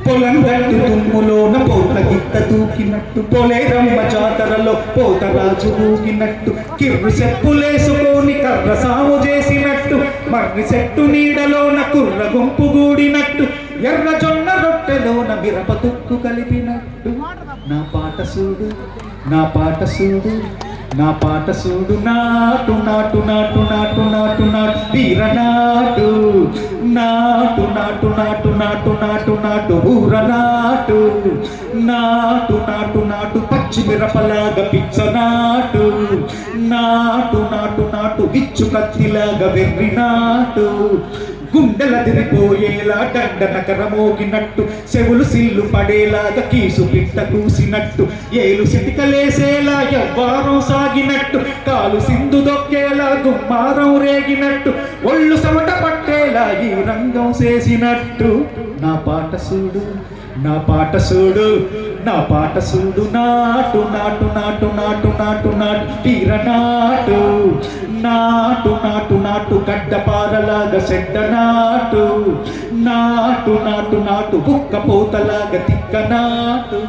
పొలం గట్టు తుమ్ములోన పోత గిత్త దూకినట్టు పొలేరమ్మ జాతరలో పోతరాజు ఊగినట్టు కిర్రు చెప్పులేసుకొని కర్ర సాము చేసినట్టు మర్రి చెట్టు నీడలోన కుర్ర గుంపు గూడినట్టు ఎర్ర జొన్న రొట్టెలోన మిరప తుక్కు కలిపినట్టు నా పాట చూడు నా పాట చూడు నా పాట చూడు నాటు నాటు నాటు నాటు నాటు నాటు వీర నాటు నాటు నాటు నాటు నాటు నాటు నాటు ఊర నాటు నాటు నాటు నాటు పచ్చి మిరపలాగా పిచ్చ నాటు నాటు నాటు నాటు విచ్చు కత్తిలాగా వెర్రి నాటు గుండెల తిరిపోయేలా దండ నకర మోగినట్టు చెవులు సిల్లు పడేలాగా కీసు పిట్ట కూసినట్టు ఏలు సిటికలేసేలా ఎవ్వారం సాగినట్టు కాలు సింధు దొక్కేలా గుమ్మారం రేగినట్టు ఒళ్ళు సమట పట్టేలా ఈ రంగం చేసినట్టు నా పాట చూడు నా పాట చూడు నా పాట చూడు నాటు నాటు నాటు నాటు నాటు నాటు తీర నాటు నాటు నాటు నాటు గడ్డపారలాగా చెడ్డ నాటు నాటు నాటు నాటు బుక్క పోతలాగా తిక్క నాటు